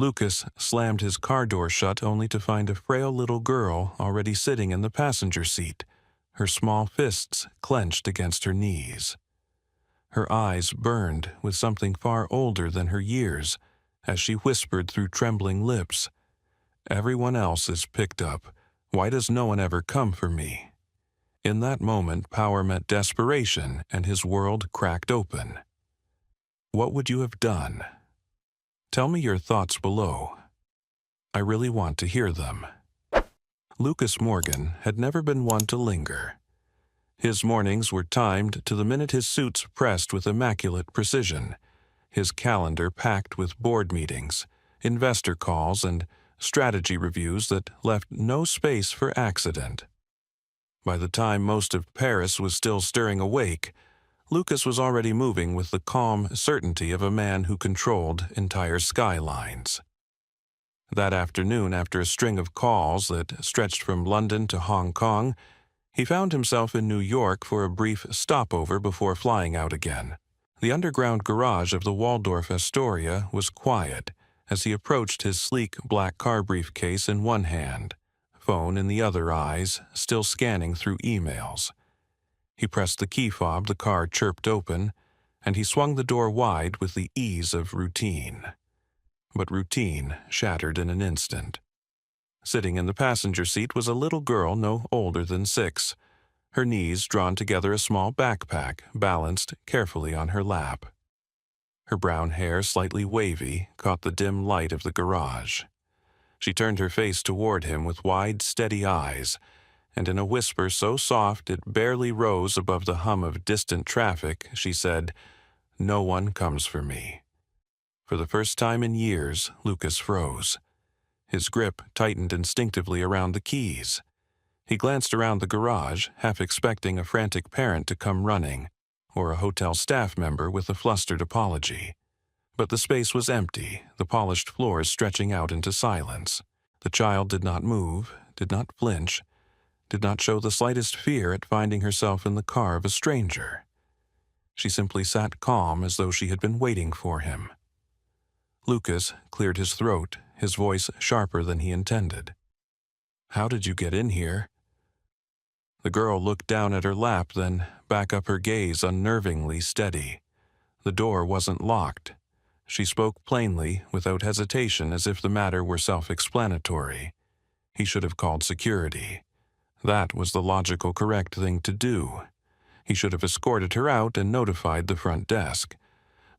Lucas slammed his car door shut only to find a frail little girl already sitting in the passenger seat, her small fists clenched against her knees. Her eyes burned with something far older than her years as she whispered through trembling lips, "Everyone else is picked up. Why does no one ever come for me?" In that moment, power met desperation, and his world cracked open. What would you have done? Tell me your thoughts below. I really want to hear them. Lucas Morgan had never been one to linger. His mornings were timed to the minute his suits pressed with immaculate precision, his calendar packed with board meetings, investor calls, and strategy reviews that left no space for accident. By the time most of Paris was still stirring awake, Lucas was already moving with the calm certainty of a man who controlled entire skylines. That afternoon, after a string of calls that stretched from London to Hong Kong, he found himself in New York for a brief stopover before flying out again. The underground garage of the Waldorf Astoria was quiet as he approached his sleek black car briefcase in one hand, phone in the other, eyes still scanning through emails. He pressed the key fob, the car chirped open, and he swung the door wide with the ease of routine. But routine shattered in an instant. Sitting in the passenger seat was a little girl no older than 6, her knees drawn together a small backpack balanced carefully on her lap. Her brown hair, slightly wavy, caught the dim light of the garage. She turned her face toward him with wide, steady eyes, and in a whisper so soft it barely rose above the hum of distant traffic, she said, "No one comes for me." For the first time in years, Lucas froze. His grip tightened instinctively around the keys. He glanced around the garage, half expecting a frantic parent to come running, or a hotel staff member with a flustered apology. But the space was empty, the polished floors stretching out into silence. The child did not move, did not flinch, did not show the slightest fear at finding herself in the car of a stranger. She simply sat calm as though she had been waiting for him. Lucas cleared his throat, his voice sharper than he intended. "How did you get in here?" The girl looked down at her lap, then back up, her gaze unnervingly steady. The door wasn't locked. She spoke plainly, without hesitation, as if the matter were self-explanatory. He should have called security. That was the logical, correct thing to do. He should have escorted her out and notified the front desk.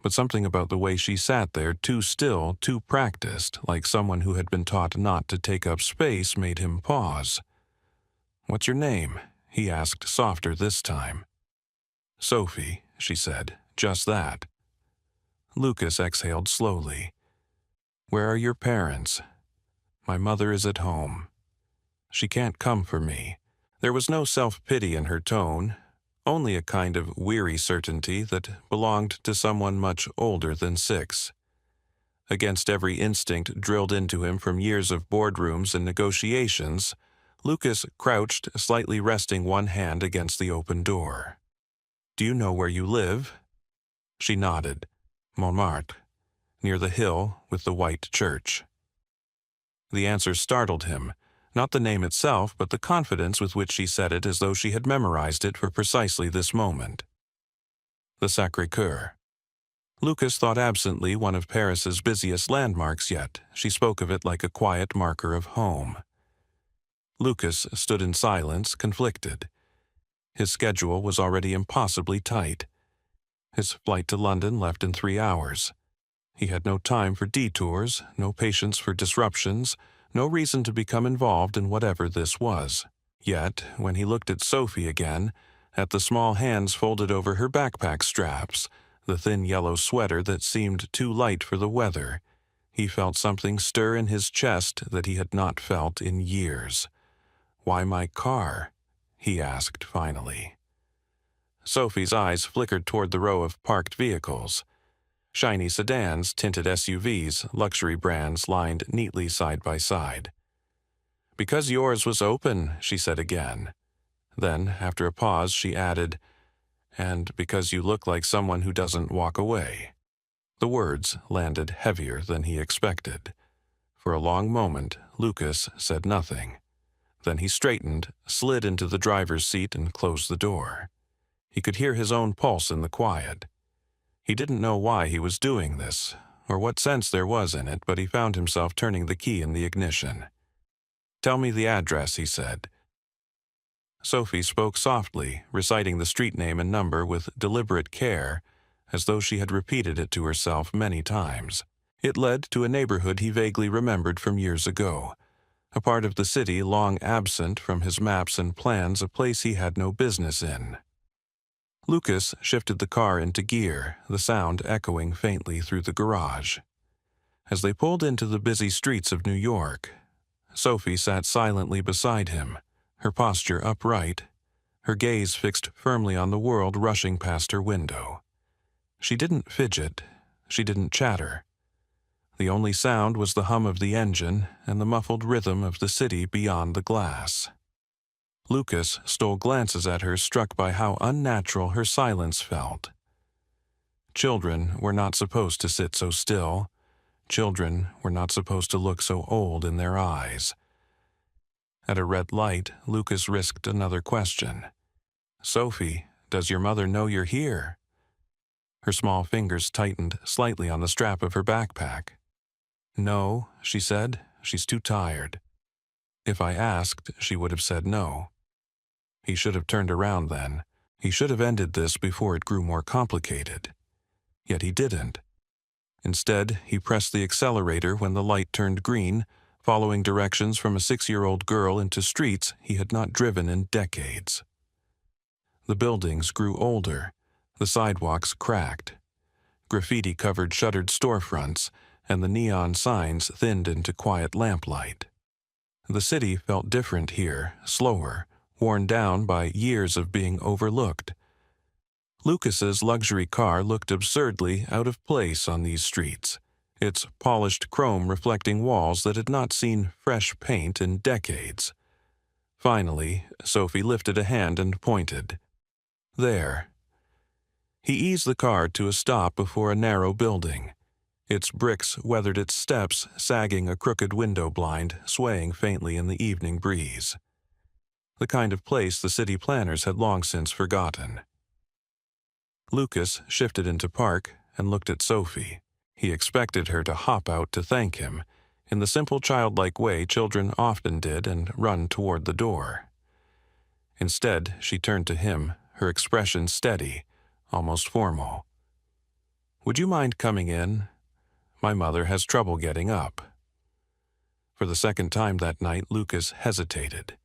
But something about the way she sat there, too still, too practiced, like someone who had been taught not to take up space, made him pause. "What's your name?" he asked, softer this time. "Sophie," she said, "just that." Lucas exhaled slowly. "Where are your parents?" "My mother is at home." "She can't come for me." There was no self-pity in her tone, only a kind of weary certainty that belonged to someone much older than 6. Against every instinct drilled into him from years of boardrooms and negotiations, Lucas crouched, slightly resting one hand against the open door. "Do you know where you live?" She nodded. "Montmartre, near the hill with the white church." The answer startled him. Not the name itself, but the confidence with which she said it, as though she had memorized it for precisely this moment. The Sacré-Cœur. Lucas thought absently one of Paris's busiest landmarks, yet she spoke of it like a quiet marker of home. Lucas stood in silence, conflicted. His schedule was already impossibly tight. His flight to London left in 3 hours. He had no time for detours, no patience for disruptions, no reason to become involved in whatever this was. Yet, when he looked at Sophie again, at the small hands folded over her backpack straps, the thin yellow sweater that seemed too light for the weather, he felt something stir in his chest that he had not felt in years. "Why my car?" he asked finally. Sophie's eyes flickered toward the row of parked vehicles. Shiny sedans, tinted SUVs, luxury brands lined neatly side by side. "Because yours was open," she said again. Then, after a pause, she added, "And because you look like someone who doesn't walk away." The words landed heavier than he expected. For a long moment, Lucas said nothing. Then he straightened, slid into the driver's seat, and closed the door. He could hear his own pulse in the quiet. He didn't know why he was doing this, or what sense there was in it, but he found himself turning the key in the ignition. "Tell me the address," he said. Sophie spoke softly, reciting the street name and number with deliberate care, as though she had repeated it to herself many times. It led to a neighborhood he vaguely remembered from years ago, a part of the city long absent from his maps and plans, a place he had no business in. Lucas shifted the car into gear, the sound echoing faintly through the garage. As they pulled into the busy streets of New York, Sophie sat silently beside him, her posture upright, her gaze fixed firmly on the world rushing past her window. She didn't fidget, she didn't chatter. The only sound was the hum of the engine and the muffled rhythm of the city beyond the glass. Lucas stole glances at her, struck by how unnatural her silence felt. Children were not supposed to sit so still. Children were not supposed to look so old in their eyes. At a red light, Lucas risked another question. "Sophie, does your mother know you're here?" Her small fingers tightened slightly on the strap of her backpack. "No," she said. "She's too tired." If I asked, she would have said no. He should have turned around then. He should have ended this before it grew more complicated. Yet he didn't. Instead, he pressed the accelerator when the light turned green, following directions from a 6-year-old girl into streets he had not driven in decades. The buildings grew older, the sidewalks cracked. Graffiti covered shuttered storefronts, and the neon signs thinned into quiet lamplight. The city felt different here, slower, worn down by years of being overlooked. Lucas's luxury car looked absurdly out of place on these streets, its polished chrome reflecting walls that had not seen fresh paint in decades. Finally, Sophie lifted a hand and pointed. "There." He eased the car to a stop before a narrow building. Its bricks weathered its steps, sagging a crooked window blind, swaying faintly in the evening breeze. The kind of place the city planners had long since forgotten. Lucas shifted into park and looked at Sophie. He expected her to hop out to thank him, in the simple childlike way children often did, and run toward the door. Instead, she turned to him, her expression steady, almost formal. "Would you mind coming in? My mother has trouble getting up." For the second time that night, Lucas hesitated.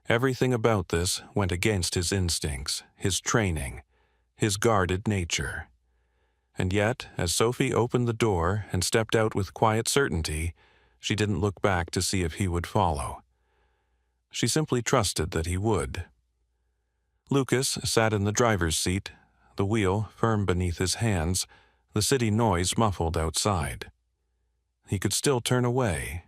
Everything about this went against his instincts, his training, his guarded nature. And yet, as Sophie opened the door and stepped out with quiet certainty, she didn't look back to see if he would follow. She simply trusted that he would. Lucas sat in the driver's seat, the wheel firm beneath his hands, the city noise muffled outside. He could still turn away.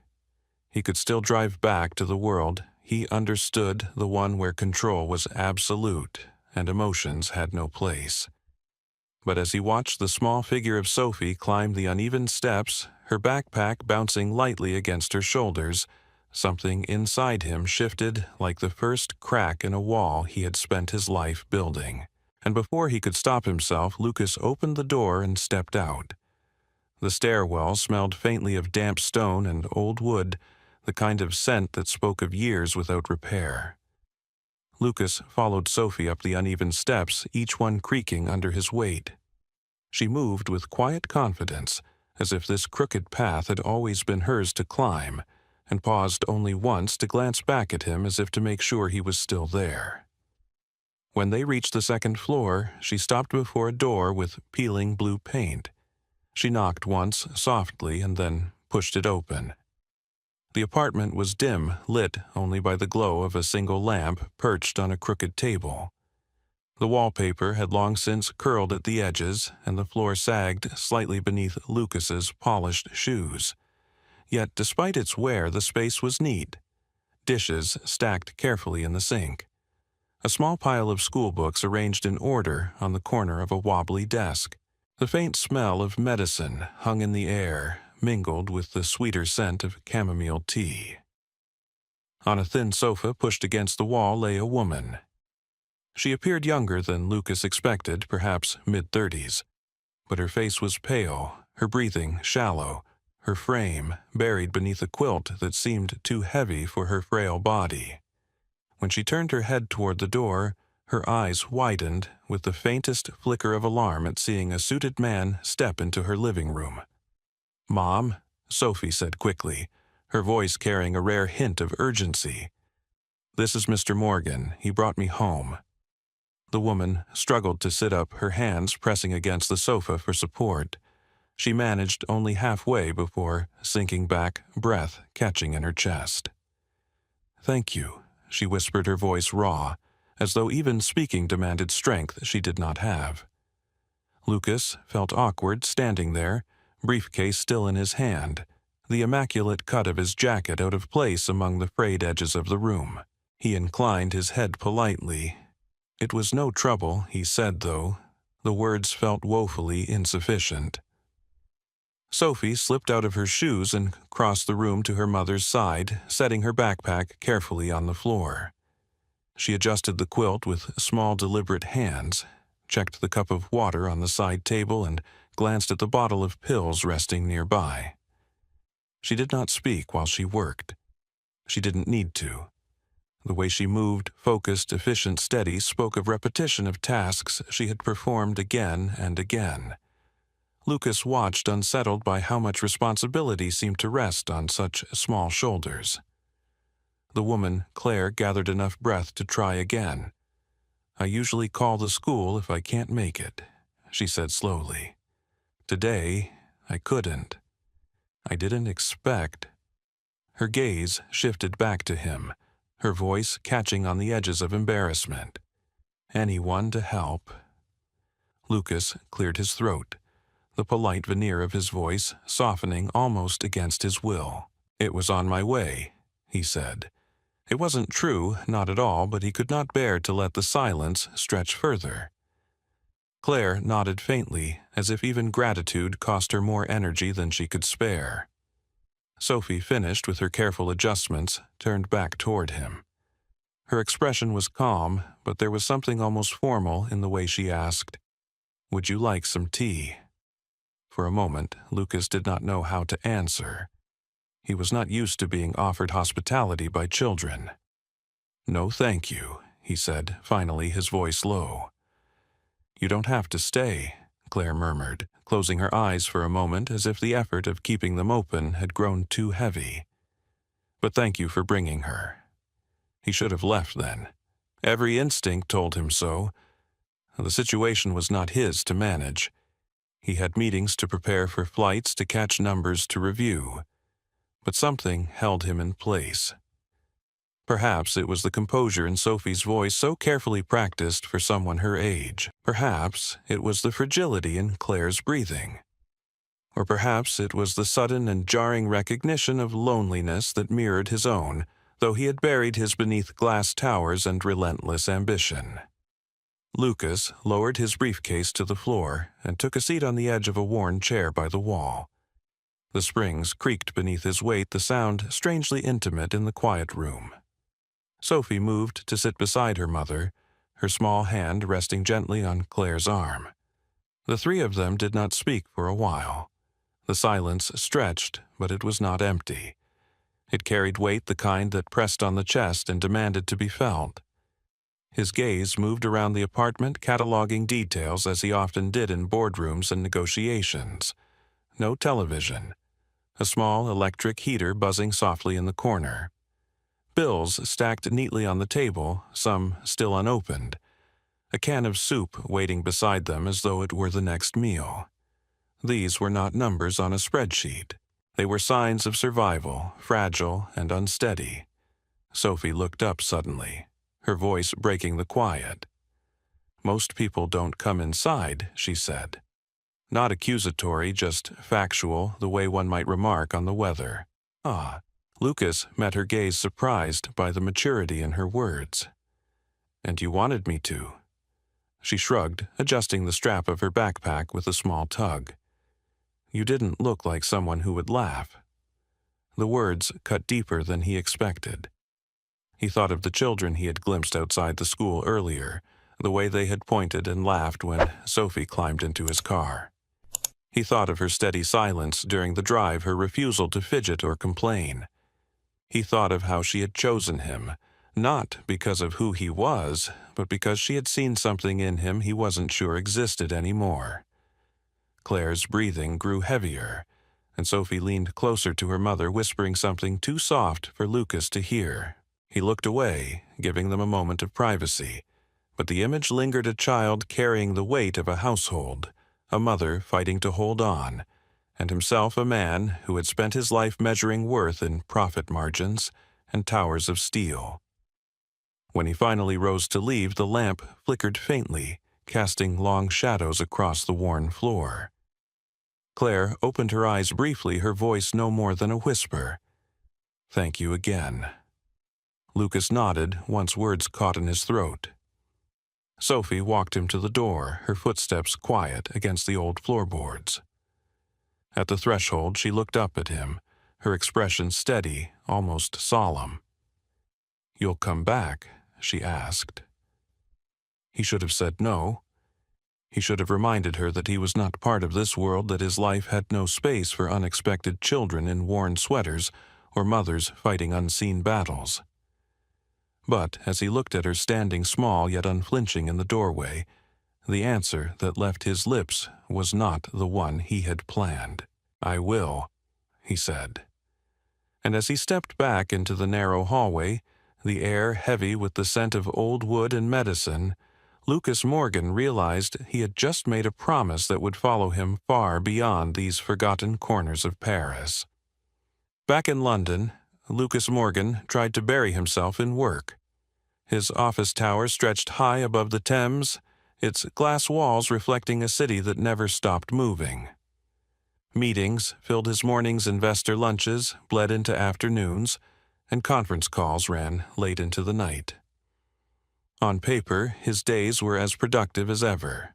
He could still drive back to the world he understood, the one where control was absolute and emotions had no place. But as he watched the small figure of Sophie climb the uneven steps, her backpack bouncing lightly against her shoulders, something inside him shifted like the first crack in a wall he had spent his life building. And before he could stop himself, Lucas opened the door and stepped out. The stairwell smelled faintly of damp stone and old wood, the kind of scent that spoke of years without repair. Lucas followed Sophie up the uneven steps, each one creaking under his weight. She moved with quiet confidence, as if this crooked path had always been hers to climb, and paused only once to glance back at him as if to make sure he was still there. When they reached the second floor, she stopped before a door with peeling blue paint. She knocked once, softly, and then pushed it open. The apartment was dim, lit only by the glow of a single lamp perched on a crooked table. The wallpaper had long since curled at the edges, and the floor sagged slightly beneath Lucas's polished shoes. Yet, despite its wear, the space was neat. Dishes stacked carefully in the sink. A small pile of school books arranged in order on the corner of a wobbly desk. The faint smell of medicine hung in the air, mingled with the sweeter scent of chamomile tea. On a thin sofa pushed against the wall lay a woman. She appeared younger than Lucas expected, perhaps mid-30s, but her face was pale, her breathing shallow, her frame buried beneath a quilt that seemed too heavy for her frail body. When she turned her head toward the door, her eyes widened with the faintest flicker of alarm at seeing a suited man step into her living room. "Mom," Sophie said quickly, her voice carrying a rare hint of urgency. "This is Mr. Morgan. He brought me home." The woman struggled to sit up, her hands pressing against the sofa for support. She managed only halfway before sinking back, breath catching in her chest. "Thank you," she whispered, her voice raw, as though even speaking demanded strength she did not have. Lucas felt awkward standing there, briefcase still in his hand, the immaculate cut of his jacket out of place among the frayed edges of the room. He inclined his head politely. It was no trouble, he said, though. The words felt woefully insufficient. Sophie slipped out of her shoes and crossed the room to her mother's side, setting her backpack carefully on the floor. She adjusted the quilt with small, deliberate hands, checked the cup of water on the side table, and glanced at the bottle of pills resting nearby. She did not speak while she worked. She didn't need to. The way she moved, focused, efficient, steady, spoke of repetition of tasks she had performed again and again. Lucas watched, unsettled by how much responsibility seemed to rest on such small shoulders. The woman, Claire, gathered enough breath to try again. "I usually call the school if I can't make it," she said slowly. "Today, I couldn't. I didn't expect." Her gaze shifted back to him, her voice catching on the edges of embarrassment. "Anyone to help?" Lucas cleared his throat, the polite veneer of his voice softening almost against his will. "It was on my way," he said. It wasn't true, not at all, but he could not bear to let the silence stretch further. Claire nodded faintly, as if even gratitude cost her more energy than she could spare. Sophie finished with her careful adjustments, turned back toward him. Her expression was calm, but there was something almost formal in the way she asked, "Would you like some tea?" For a moment, Lucas did not know how to answer. He was not used to being offered hospitality by children. "No, thank you," he said, finally, his voice low. "You don't have to stay," Claire murmured, closing her eyes for a moment as if the effort of keeping them open had grown too heavy. "But thank you for bringing her." He should have left then. Every instinct told him so. The situation was not his to manage. He had meetings to prepare for flights to catch numbers to review. But something held him in place. Perhaps it was the composure in Sophie's voice, so carefully practiced for someone her age. Perhaps it was the fragility in Claire's breathing. Or perhaps it was the sudden and jarring recognition of loneliness that mirrored his own, though he had buried his beneath glass towers and relentless ambition. Lucas lowered his briefcase to the floor and took a seat on the edge of a worn chair by the wall. The springs creaked beneath his weight, the sound strangely intimate in the quiet room. Sophie moved to sit beside her mother, her small hand resting gently on Claire's arm. The three of them did not speak for a while. The silence stretched, but it was not empty. It carried weight, the kind that pressed on the chest and demanded to be felt. His gaze moved around the apartment, cataloging details as he often did in boardrooms and negotiations. No television. A small electric heater buzzing softly in the corner. Bills stacked neatly on the table, some still unopened. A can of soup waiting beside them as though it were the next meal. These were not numbers on a spreadsheet. They were signs of survival, fragile and unsteady. Sophie looked up suddenly, her voice breaking the quiet. "Most people don't come inside," she said. Not accusatory, just factual, the way one might remark on the weather. "Ah." Lucas met her gaze, surprised by the maturity in her words. "And you wanted me to." She shrugged, adjusting the strap of her backpack with a small tug. You didn't look like someone who would laugh." The words cut deeper than he expected. He thought of the children he had glimpsed outside the school earlier, the way they had pointed and laughed when Sophie climbed into his car. He thought of her steady silence during the drive, her refusal to fidget or complain. He thought of how she had chosen him, not because of who he was, but because she had seen something in him he wasn't sure existed anymore. Claire's breathing grew heavier, and Sophie leaned closer to her mother, whispering something too soft for Lucas to hear. He looked away, giving them a moment of privacy, but the image lingered, a child carrying the weight of a household, a mother fighting to hold on, and himself a man who had spent his life measuring worth in profit margins and towers of steel. When he finally rose to leave, the lamp flickered faintly, casting long shadows across the worn floor. Claire opened her eyes briefly, her voice no more than a whisper. "Thank you again." Lucas nodded once words caught in his throat. Sophie walked him to the door, her footsteps quiet against the old floorboards. At the threshold, she looked up at him, her expression steady, almost solemn. "You'll come back?" she asked. He should have said no. He should have reminded her that he was not part of this world, that his life had no space for unexpected children in worn sweaters or mothers fighting unseen battles. But as he looked at her standing small yet unflinching in the doorway, the answer that left his lips was not the one he had planned. "I will," he said. And as he stepped back into the narrow hallway, the air heavy with the scent of old wood and medicine, Lucas Morgan realized he had just made a promise that would follow him far beyond these forgotten corners of Paris. Back in London, Lucas Morgan tried to bury himself in work. His office tower stretched high above the Thames, its glass walls reflecting a city that never stopped moving. Meetings filled his mornings, investor lunches bled into afternoons, and conference calls ran late into the night. On paper, his days were as productive as ever.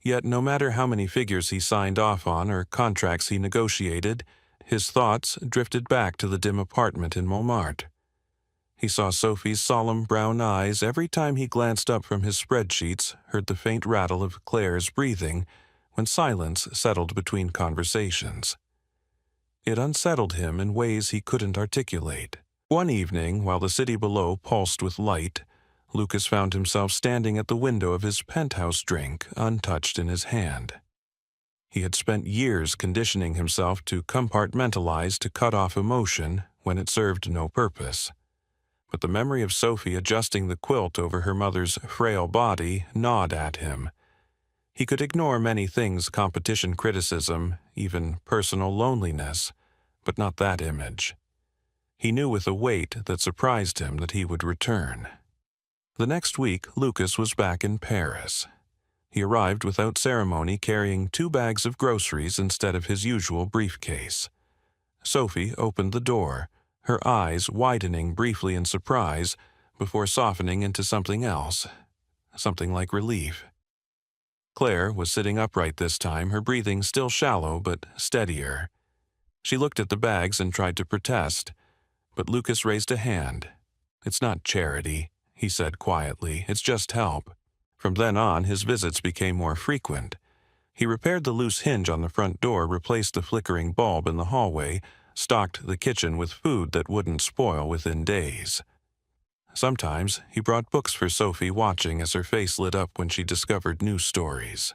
Yet no matter how many figures he signed off on or contracts he negotiated, his thoughts drifted back to the dim apartment in Montmartre. He saw Sophie's solemn brown eyes every time he glanced up from his spreadsheets, heard the faint rattle of Claire's breathing when silence settled between conversations. It unsettled him in ways he couldn't articulate. One evening, while the city below pulsed with light, Lucas found himself standing at the window of his penthouse, drink untouched in his hand. He had spent years conditioning himself to compartmentalize, to cut off emotion when it served no purpose. But the memory of Sophie adjusting the quilt over her mother's frail body gnawed at him. He could ignore many things, competition, criticism, even personal loneliness, but not that image. He knew with a weight that surprised him that he would return. The next week, Lucas was back in Paris. He arrived without ceremony, carrying 2 bags of groceries instead of his usual briefcase. Sophie opened the door, her eyes widening briefly in surprise before softening into something else, something like relief. Claire was sitting upright this time, her breathing still shallow but steadier. She looked at the bags and tried to protest, but Lucas raised a hand. "It's not charity," he said quietly. "It's just help." From then on, his visits became more frequent. He repaired the loose hinge on the front door, replaced the flickering bulb in the hallway, stocked the kitchen with food that wouldn't spoil within days. Sometimes he brought books for Sophie, watching as her face lit up when she discovered new stories.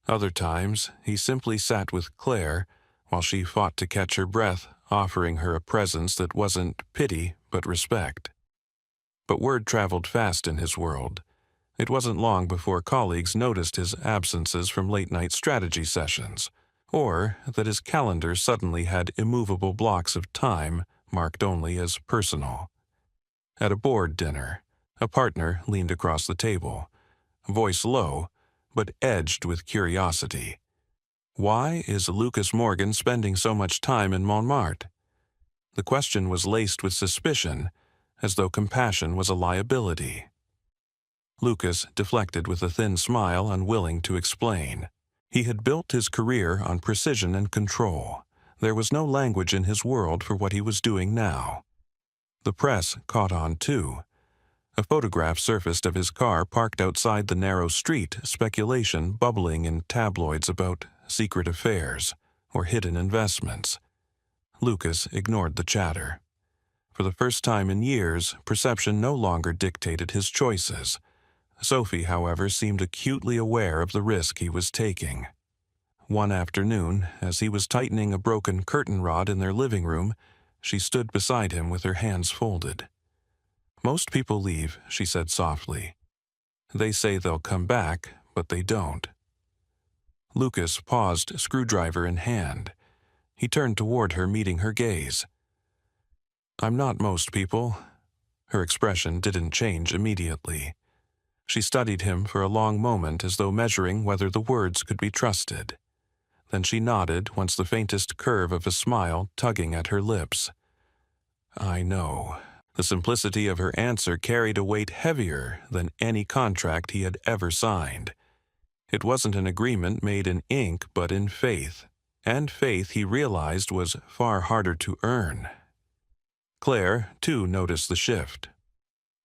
Other times, he simply sat with Claire while she fought to catch her breath, offering her a presence that wasn't pity but respect. But word traveled fast in his world. It wasn't long before colleagues noticed his absences from late-night strategy sessions, or that his calendar suddenly had immovable blocks of time marked only as personal. At a board dinner, a partner leaned across the table, voice low, but edged with curiosity. Why is Lucas Morgan spending so much time in Montmartre? The question was laced with suspicion, as though compassion was a liability. Lucas deflected with a thin smile, unwilling to explain. He had built his career on precision and control. There was no language in his world for what he was doing now. The press caught on too. A photograph surfaced of his car parked outside the narrow street, speculation bubbling in tabloids about secret affairs or hidden investments. Lucas ignored the chatter. For the first time in years, perception no longer dictated his choices. Sophie, however, seemed acutely aware of the risk he was taking. One afternoon, as he was tightening a broken curtain rod in their living room, she stood beside him with her hands folded. "Most people leave," she said softly. "They say they'll come back, but they don't." Lucas paused, screwdriver in hand. He turned toward her, meeting her gaze. "I'm not most people." Her expression didn't change immediately. She studied him for a long moment as though measuring whether the words could be trusted. Then she nodded, once the faintest curve of a smile tugging at her lips. "I know." The simplicity of her answer carried a weight heavier than any contract he had ever signed. It wasn't an agreement made in ink, but in faith. And faith, he realized, was far harder to earn. Claire, too, noticed the shift.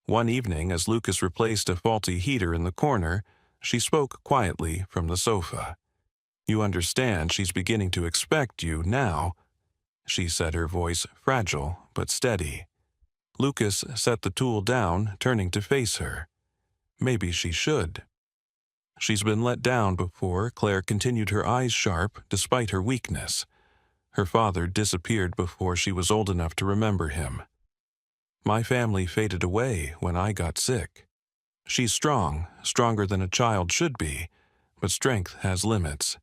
One evening, as Lucas replaced a faulty heater in the corner, she spoke quietly from the sofa. "You understand she's beginning to expect you now," she said, her voice fragile but steady. Lucas set the tool down, turning to face her. "Maybe she should." "She's been let down before," Claire continued, her eyes sharp despite her weakness. "Her father disappeared before she was old enough to remember him. My family faded away when I got sick. She's strong, stronger than a child should be, but strength has limits.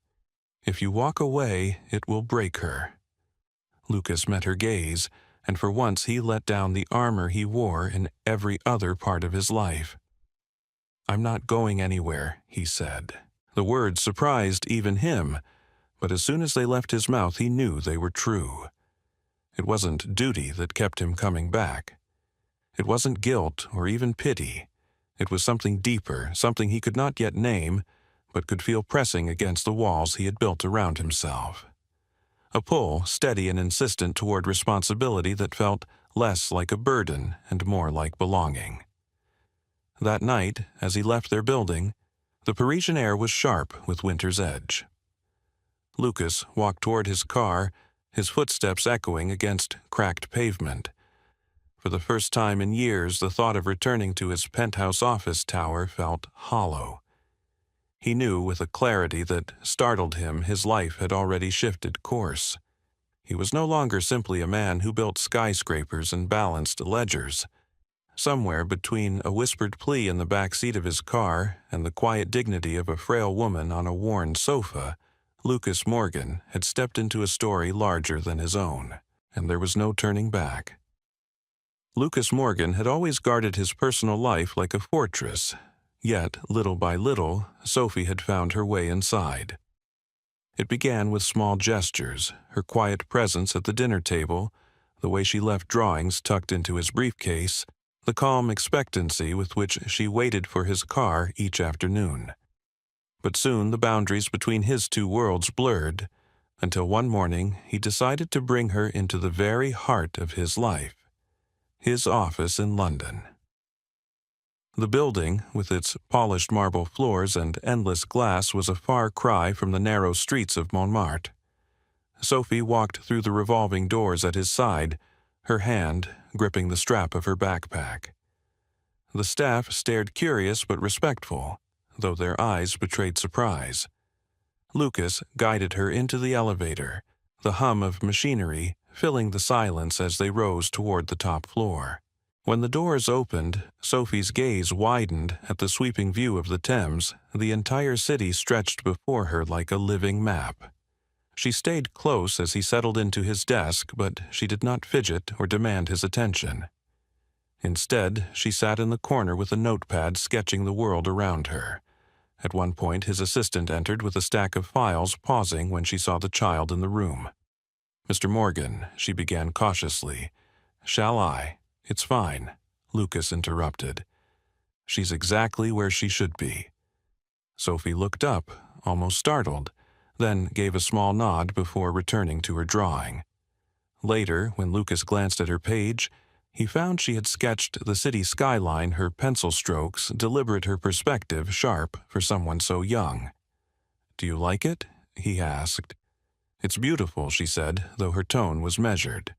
If you walk away, it will break her." Lucas met her gaze, and for once he let down the armor he wore in every other part of his life. "I'm not going anywhere," he said. The words surprised even him, but as soon as they left his mouth he knew they were true. It wasn't duty that kept him coming back. It wasn't guilt or even pity. It was something deeper, something he could not yet name, but could feel pressing against the walls he had built around himself. A pull, steady and insistent toward responsibility that felt less like a burden and more like belonging. That night, as he left their building, the Parisian air was sharp with winter's edge. Lucas walked toward his car, his footsteps echoing against cracked pavement. For the first time in years, the thought of returning to his penthouse office tower felt hollow. He knew with a clarity that startled him his life had already shifted course. He was no longer simply a man who built skyscrapers and balanced ledgers. Somewhere between a whispered plea in the back seat of his car and the quiet dignity of a frail woman on a worn sofa, Lucas Morgan had stepped into a story larger than his own, and there was no turning back. Lucas Morgan had always guarded his personal life like a fortress, yet, little by little, Sophie had found her way inside. It began with small gestures, her quiet presence at the dinner table, the way she left drawings tucked into his briefcase, the calm expectancy with which she waited for his car each afternoon. But soon the boundaries between his two worlds blurred, until one morning he decided to bring her into the very heart of his life, his office in London. The building, with its polished marble floors and endless glass, was a far cry from the narrow streets of Montmartre. Sophie walked through the revolving doors at his side, her hand gripping the strap of her backpack. The staff stared curious but respectful, though their eyes betrayed surprise. Lucas guided her into the elevator, the hum of machinery filling the silence as they rose toward the top floor. When the doors opened, Sophie's gaze widened at the sweeping view of the Thames. The entire city stretched before her like a living map. She stayed close as he settled into his desk, but she did not fidget or demand his attention. Instead, she sat in the corner with a notepad sketching the world around her. At one point, his assistant entered with a stack of files, pausing when she saw the child in the room. "Mr. Morgan," she began cautiously. "Shall I?" "It's fine," Lucas interrupted. "She's exactly where she should be." Sophie looked up, almost startled, then gave a small nod before returning to her drawing. Later, when Lucas glanced at her page, he found she had sketched the city skyline, her pencil strokes deliberate, her perspective sharp for someone so young. "Do you like it?" he asked. "It's beautiful," she said, though her tone was measured.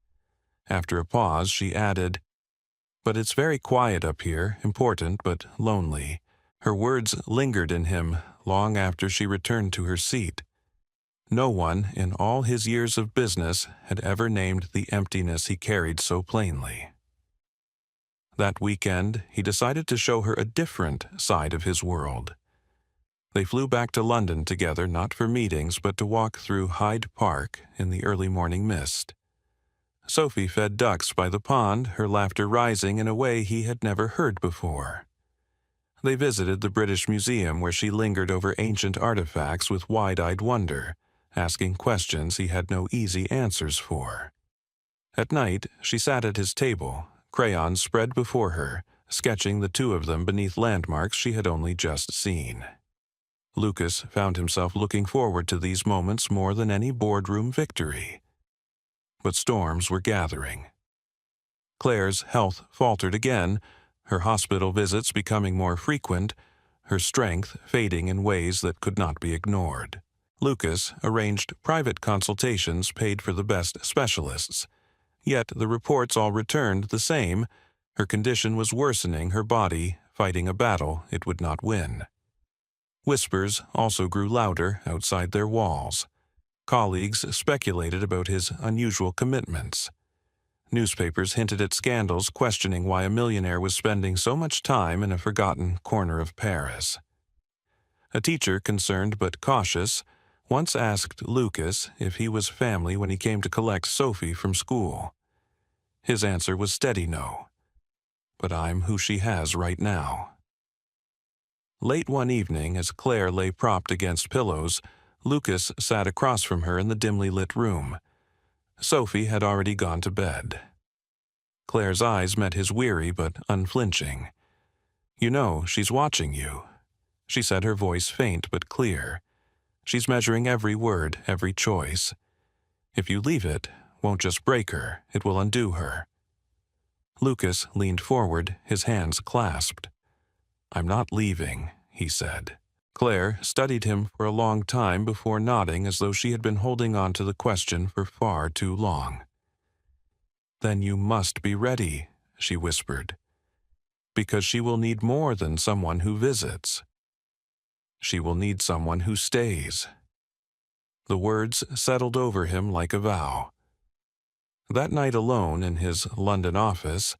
After a pause, she added, "But it's very quiet up here, important but lonely." Her words lingered in him long after she returned to her seat. No one, in all his years of business, had ever named the emptiness he carried so plainly. That weekend, he decided to show her a different side of his world. They flew back to London together, not for meetings, but to walk through Hyde Park in the early morning mist. Sophie fed ducks by the pond, her laughter rising in a way he had never heard before. They visited the British Museum, where she lingered over ancient artifacts with wide-eyed wonder, asking questions he had no easy answers for. At night, she sat at his table, crayons spread before her, sketching the two of them beneath landmarks she had only just seen. Lucas found himself looking forward to these moments more than any boardroom victory. But storms were gathering. Claire's health faltered again, her hospital visits becoming more frequent, her strength fading in ways that could not be ignored. Lucas arranged private consultations paid for the best specialists. Yet the reports all returned the same: her condition was worsening, her body fighting a battle it would not win. Whispers also grew louder outside their walls. Colleagues speculated about his unusual commitments. Newspapers hinted at scandals, questioning why a millionaire was spending so much time in a forgotten corner of Paris. A teacher, concerned but cautious, once asked Lucas if he was family when he came to collect Sophie from school. His answer was steady no. "But I'm who she has right now." Late one evening, as Claire lay propped against pillows, Lucas sat across from her in the dimly lit room. Sophie had already gone to bed. Claire's eyes met his weary but unflinching. "You know, she's watching you," she said, her voice faint but clear. "She's measuring every word, every choice. If you leave it, won't just break her, it will undo her." Lucas leaned forward, his hands clasped. "I'm not leaving," he said. Claire studied him for a long time before nodding, as though she had been holding on to the question for far too long. "Then you must be ready," she whispered, "because she will need more than someone who visits. She will need someone who stays." The words settled over him like a vow. That night alone in his London office,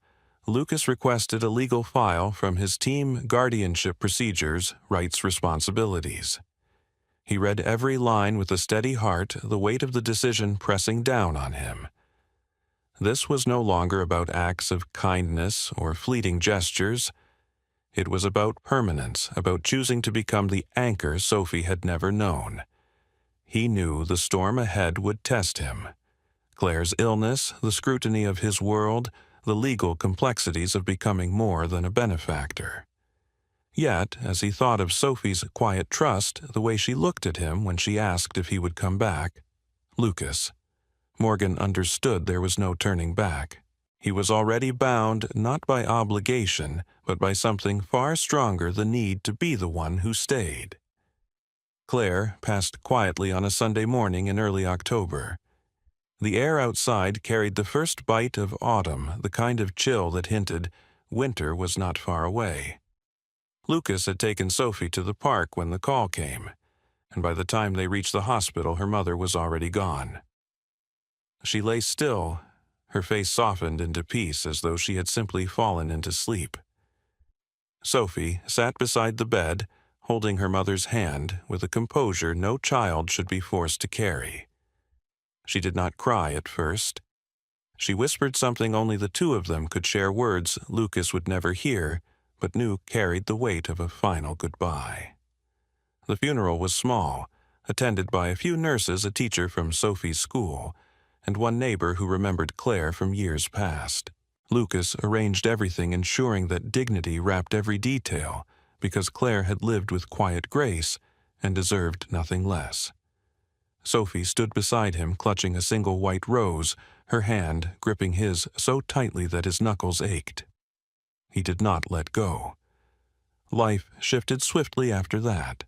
Lucas requested a legal file from his team: guardianship procedures, rights, responsibilities. He read every line with a steady heart, the weight of the decision pressing down on him. This was no longer about acts of kindness or fleeting gestures. It was about permanence, about choosing to become the anchor Sophie had never known. He knew the storm ahead would test him. Claire's illness, the scrutiny of his world, the legal complexities of becoming more than a benefactor. Yet, as he thought of Sophie's quiet trust, the way she looked at him when she asked if he would come back, Morgan understood there was no turning back. He was already bound not by obligation, but by something far stronger, the need to be the one who stayed. Claire passed quietly on a Sunday morning in early October. The air outside carried the first bite of autumn, the kind of chill that hinted winter was not far away. Lucas had taken Sophie to the park when the call came, and by the time they reached the hospital, her mother was already gone. She lay still, her face softened into peace as though she had simply fallen into sleep. Sophie sat beside the bed, holding her mother's hand with a composure no child should be forced to carry. She did not cry at first. She whispered something only the two of them could share, words Lucas would never hear, but knew carried the weight of a final goodbye. The funeral was small, attended by a few nurses, a teacher from Sophie's school, and one neighbor who remembered Claire from years past. Lucas arranged everything, ensuring that dignity wrapped every detail, because Claire had lived with quiet grace, and deserved nothing less. Sophie stood beside him, clutching a single white rose, her hand gripping his so tightly that his knuckles ached. He did not let go. Life shifted swiftly after that.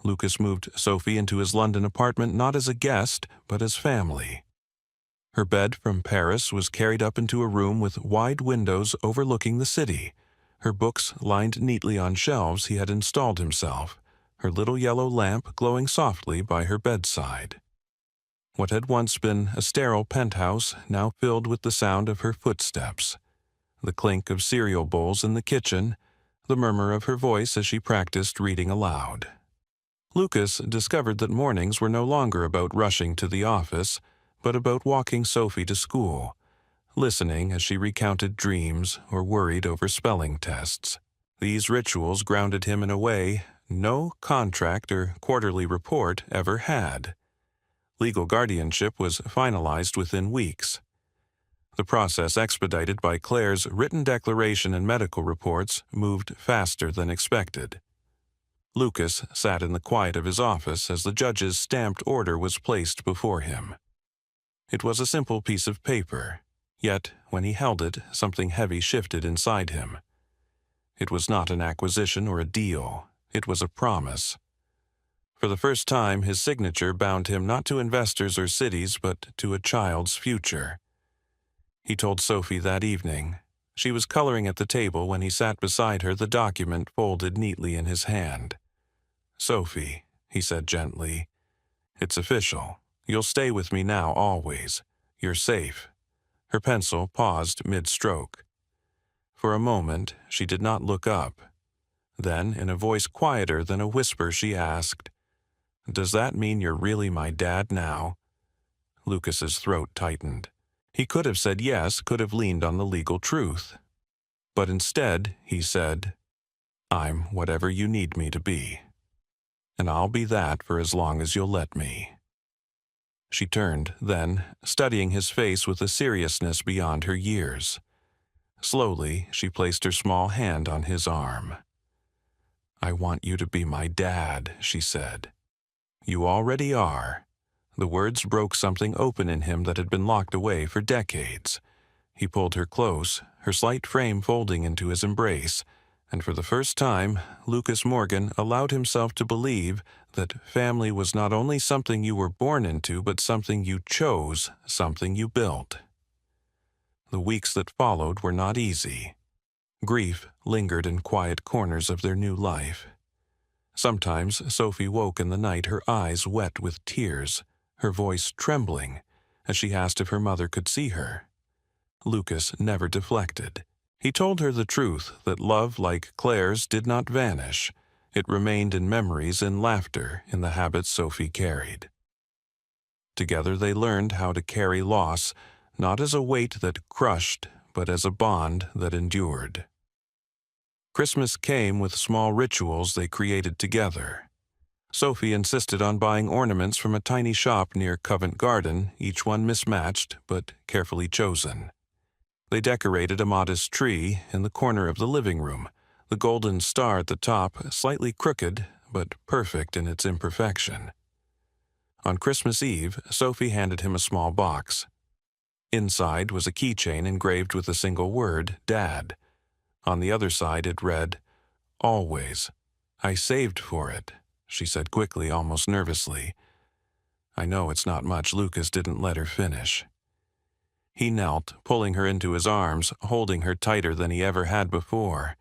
Lucas moved Sophie into his London apartment not as a guest, but as family. Her bed from Paris was carried up into a room with wide windows overlooking the city, her books lined neatly on shelves he had installed himself, her little yellow lamp glowing softly by her bedside. What had once been a sterile penthouse now filled with the sound of her footsteps, the clink of cereal bowls in the kitchen, the murmur of her voice as she practiced reading aloud. Lucas discovered that mornings were no longer about rushing to the office, but about walking Sophie to school, listening as she recounted dreams or worried over spelling tests. These rituals grounded him in a way no contract or quarterly report ever had. Legal guardianship was finalized within weeks. The process, expedited by Claire's written declaration and medical reports, moved faster than expected. Lucas sat in the quiet of his office as the judge's stamped order was placed before him. It was a simple piece of paper, yet when he held it, something heavy shifted inside him. It was not an acquisition or a deal. It was a promise. For the first time, his signature bound him not to investors or cities, but to a child's future. He told Sophie that evening. She was coloring at the table when he sat beside her, the document folded neatly in his hand. "Sophie," he said gently, "it's official. You'll stay with me now, always. You're safe." Her pencil paused mid-stroke. For a moment, she did not look up. Then, in a voice quieter than a whisper, she asked, "Does that mean you're really my dad now?" Lucas's throat tightened. He could have said yes, could have leaned on the legal truth. But instead, he said, "I'm whatever you need me to be. And I'll be that for as long as you'll let me." She turned, then, studying his face with a seriousness beyond her years. Slowly, she placed her small hand on his arm. "I want you to be my dad," she said. "You already are." The words broke something open in him that had been locked away for decades. He pulled her close, her slight frame folding into his embrace, and for the first time, Lucas Morgan allowed himself to believe that family was not only something you were born into, but something you chose, something you built. The weeks that followed were not easy. Grief lingered in quiet corners of their new life. Sometimes Sophie woke in the night, her eyes wet with tears, her voice trembling, as she asked if her mother could see her. Lucas never deflected. He told her the truth, that love like Claire's did not vanish. It remained in memories, in laughter, in the habits Sophie carried. Together they learned how to carry loss, not as a weight that crushed, but as a bond that endured. Christmas came with small rituals they created together. Sophie insisted on buying ornaments from a tiny shop near Covent Garden, each one mismatched but carefully chosen. They decorated a modest tree in the corner of the living room, the golden star at the top slightly crooked but perfect in its imperfection. On Christmas Eve, Sophie handed him a small box. Inside was a keychain engraved with a single word, Dad. On the other side it read, "Always. I saved for it," she said quickly, almost nervously. "I know it's not much." Lucas didn't let her finish. He knelt, pulling her into his arms, holding her tighter than he ever had before.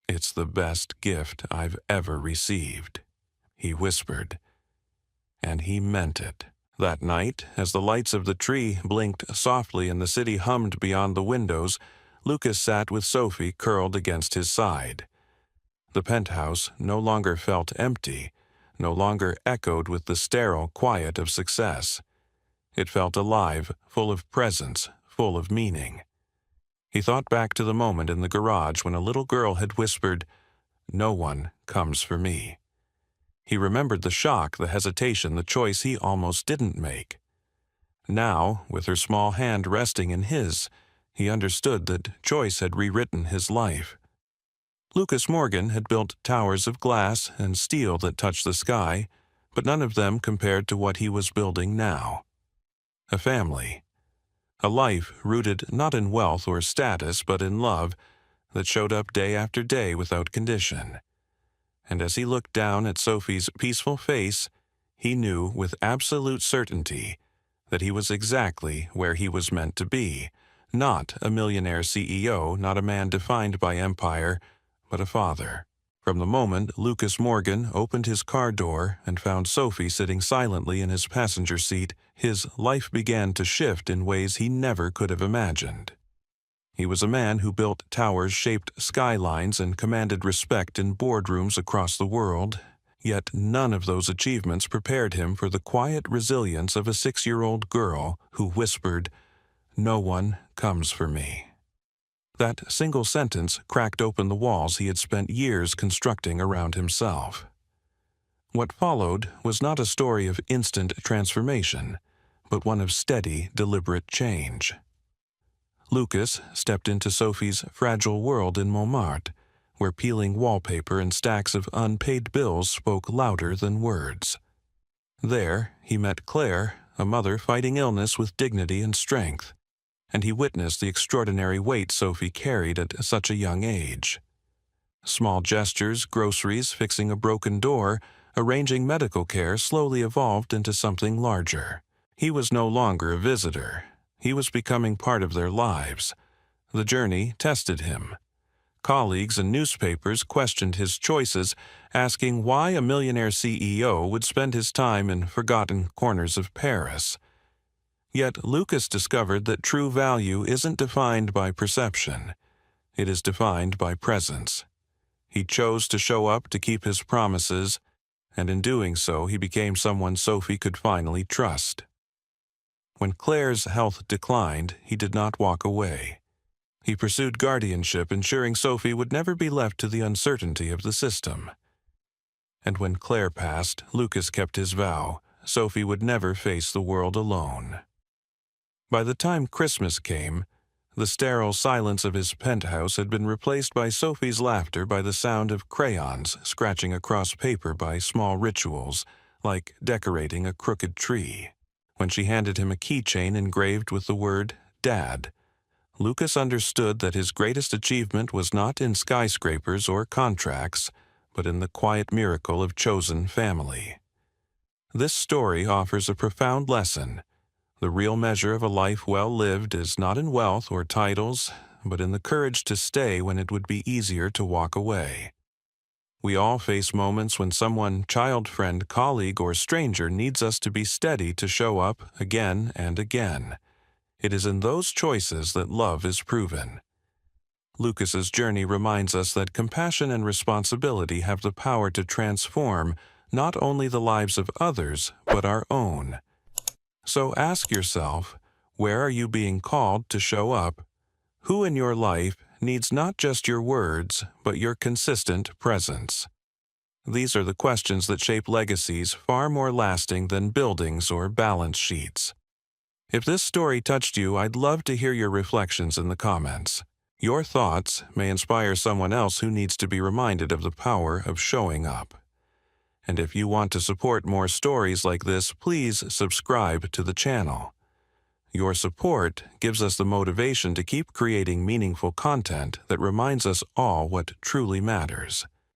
"It's the best gift I've ever received," he whispered. And he meant it. That night, as the lights of the tree blinked softly and the city hummed beyond the windows, Lucas sat with Sophie curled against his side. The penthouse no longer felt empty, no longer echoed with the sterile quiet of success. It felt alive, full of presence, full of meaning. He thought back to the moment in the garage when a little girl had whispered, "No one comes for me." He remembered the shock, the hesitation, the choice he almost didn't make. Now, with her small hand resting in his, he understood that choice had rewritten his life. Lucas Morgan had built towers of glass and steel that touched the sky, but none of them compared to what he was building now. A family. A life rooted not in wealth or status, but in love that showed up day after day without condition. And as he looked down at Sophie's peaceful face, he knew with absolute certainty that he was exactly where he was meant to be, not a millionaire CEO, not a man defined by empire, but a father. From the moment Lucas Morgan opened his car door and found Sophie sitting silently in his passenger seat, his life began to shift in ways he never could have imagined. He was a man who built towers-shaped skylines and commanded respect in boardrooms across the world, yet none of those achievements prepared him for the quiet resilience of a 6-year-old girl who whispered, "No one comes for me." That single sentence cracked open the walls he had spent years constructing around himself. What followed was not a story of instant transformation, but one of steady, deliberate change. Lucas stepped into Sophie's fragile world in Montmartre, where peeling wallpaper and stacks of unpaid bills spoke louder than words. There, he met Claire, a mother fighting illness with dignity and strength, and he witnessed the extraordinary weight Sophie carried at such a young age. Small gestures, groceries, fixing a broken door, arranging medical care slowly evolved into something larger. He was no longer a visitor. He was becoming part of their lives. The journey tested him. Colleagues and newspapers questioned his choices, asking why a millionaire CEO would spend his time in forgotten corners of Paris. Yet Lucas discovered that true value isn't defined by perception. It is defined by presence. He chose to show up to keep his promises, and in doing so he became someone Sophie could finally trust. When Claire's health declined, he did not walk away. He pursued guardianship, ensuring Sophie would never be left to the uncertainty of the system. And when Claire passed, Lucas kept his vow. Sophie would never face the world alone. By the time Christmas came, the sterile silence of his penthouse had been replaced by Sophie's laughter, by the sound of crayons scratching across paper, by small rituals, like decorating a crooked tree. When she handed him a keychain engraved with the word "Dad," Lucas understood that his greatest achievement was not in skyscrapers or contracts, but in the quiet miracle of chosen family. This story offers a profound lesson. The real measure of a life well lived is not in wealth or titles, but in the courage to stay when it would be easier to walk away. We all face moments when someone, child, friend, colleague, or stranger, needs us to be steady to show up again and again. It is in those choices that love is proven. Lucas's journey reminds us that compassion and responsibility have the power to transform not only the lives of others, but our own. So ask yourself, where are you being called to show up? Who in your life needs not just your words, but your consistent presence? These are the questions that shape legacies far more lasting than buildings or balance sheets. If this story touched you, I'd love to hear your reflections in the comments. Your thoughts may inspire someone else who needs to be reminded of the power of showing up. And if you want to support more stories like this, please subscribe to the channel. Your support gives us the motivation to keep creating meaningful content that reminds us all what truly matters.